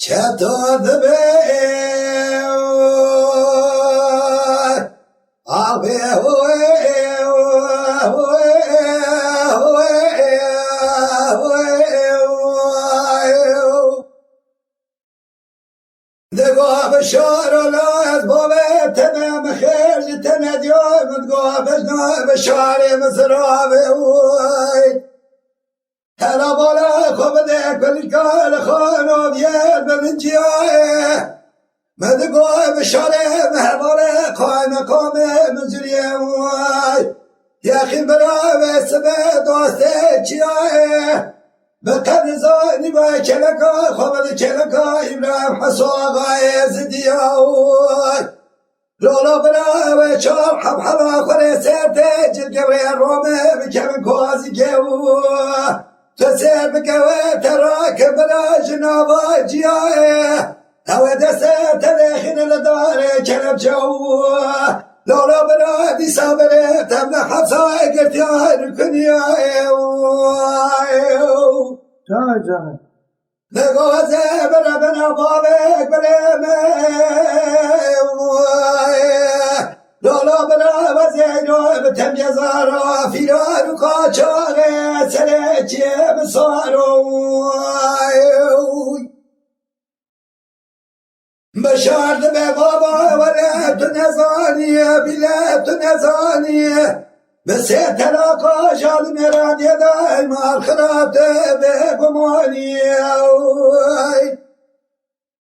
چطور به آبی دگاه بشار الله از بابه تمام خیر جتنا دیوم دگاه بشار مصرابه هلا بالا خبده کل کال خانو بیاد بلنجیاه مدگاه بشاره مهباره قائم قام منزلیه وای یخی برا و سبه دوسته چیاه بقبل زانی با کلکا خبده کلکا ابراهیم حسو آقای زدیه وای لولا برا و چار حبحبا خوره سرته جل گبری رومه بکمن کوازی که وای تسير بقوة تراك بلا جنابا جياه او دسته تدخل لدار كلب جو لولا بلا دي صابره تمنى حفصة قلت يا الكنيا جانه نغوزه بلا بنا بابك بلا ما لولا بلا وزينو بتم جزارا فيران وقاچاغ سرچي بصارو بشارد به بابا ولا تنزاني بلا تنزاني بس تلاقى جال مراد يداي ما الخراب بقماني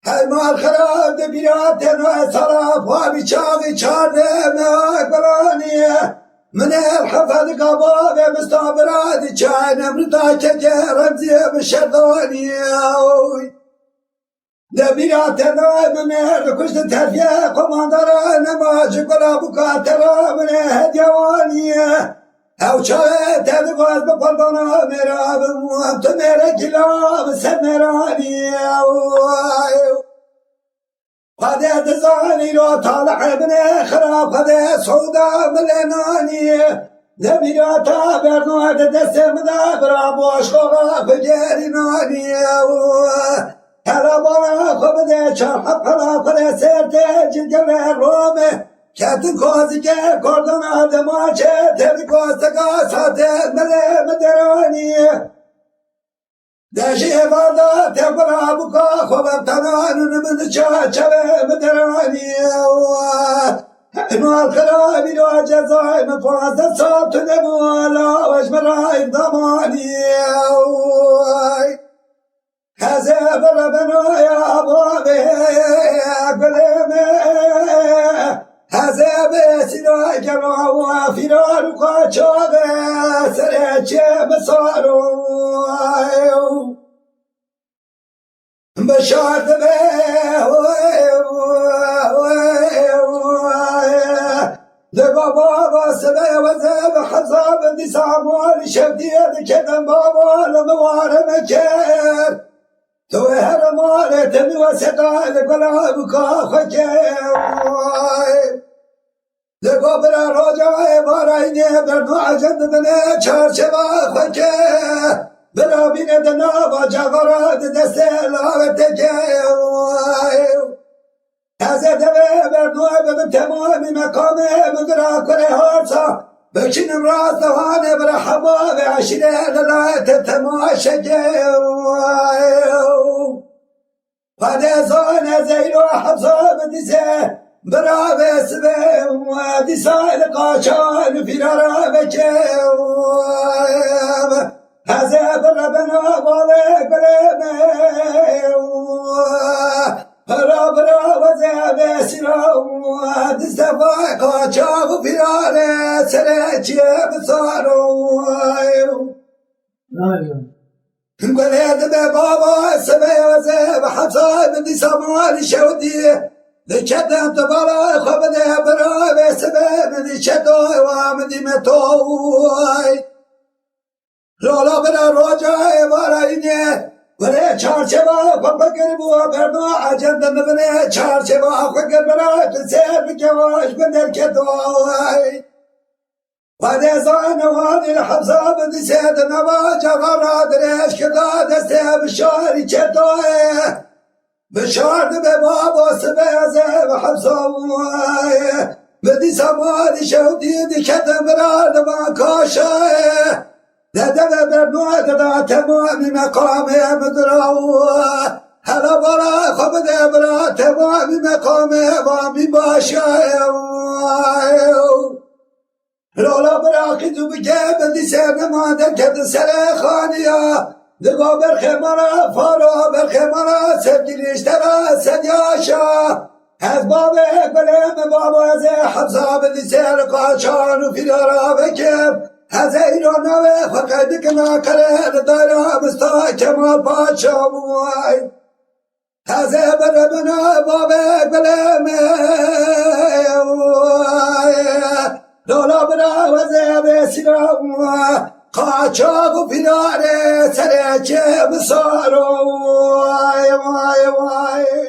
هر مال خراب ده بیرات تنو صراف و بیچاقی چارده مهاک برانیه من الحفظ قباب مستابرات چای نمرتا که رمزیه بشردانیه ده بیرات تنو من رکشت ترفیه قماندارا نماج قلاب کاترا من هدیوانیه او چای تدقاز بقلبانا میرا بموام تو میره کلاب سمرانیه قد اعتزاني لو طالع ابن خراب قد سودا ملناني نبياتا برنو دستم دا برابو اشقا فجرناني هلا بالا خبده چرحب خلا قد سرت جلجل رومه كاتن كوزي كردن آدماچه تبكوستكا ساتت مدراني داشي فردا تبرا بكا خبب تنان من چاچه مدراني ما الخراب لو جزاي مفازة صوت نبوالا واجمرا ضماني هذا بربنا يا بابي قلمي هذا بسنا جرا وفرار قاچاغ سرچه مسارو بشارد به دقا بابا سبه وزب حزاب دي ساموال شبديه كدن بابا لموارم كير تو هر مال تبي وسقا لقلا بكا خكير دقا برا رجاء باريني برنو عجند من چارچبا خكير برا بین دنا با جغرات دست لاغت که هزه دوه بردوه بگم تمامی مقامه مدرا کنه هارسا بچینم راست دوانه برا حبا به عشیره للایت تماشگه فدزان زیرو حفظا بدیسه برا بسبه دیسای قاچان فیرارا بکه هذا بربنا بالك بربنا برا وزع بسرا دستفا قاچاق فيرانه سرچه بصارو قلت بابا سبي وزع بحفصا من دي سمال شودي لكدم تبارا خبده برا بسبب من دي شدوي ومن دي متوي لولا برا روجای بارینه ولی چارچه با پاپکر بوا پردو عجند نبنه چارچه با خوکر برا تسیر بکواش بندر کتوای و دزان وانی الحبزا بدی سید نوا جغرا درش کدا دسته بشاری چتوه بشارد به بابا سبازه و حبسوای بدی سمانی شودی دی کتم براد ما کاشای داده به برنوه داده تمامی مقامی مدراو هلا برا خب ده برا تمامی مقامی وامی باشای رولا برا که تو بگه بدی سر نمانده کد سر خانیا دگا برخمارا فارا برخمارا سبگیلیشترا سدیاشا از باب اکبرم بابا از حبزا بدی سر قاچان و فیدارا بکم از ایران و فقیدی که ناکره دارا مستا کمال پاچا بوای از برمنا باب اکبرم دولا برا وزه بسیرا قاچاق و فیداره سره چه بسارو وای وای وای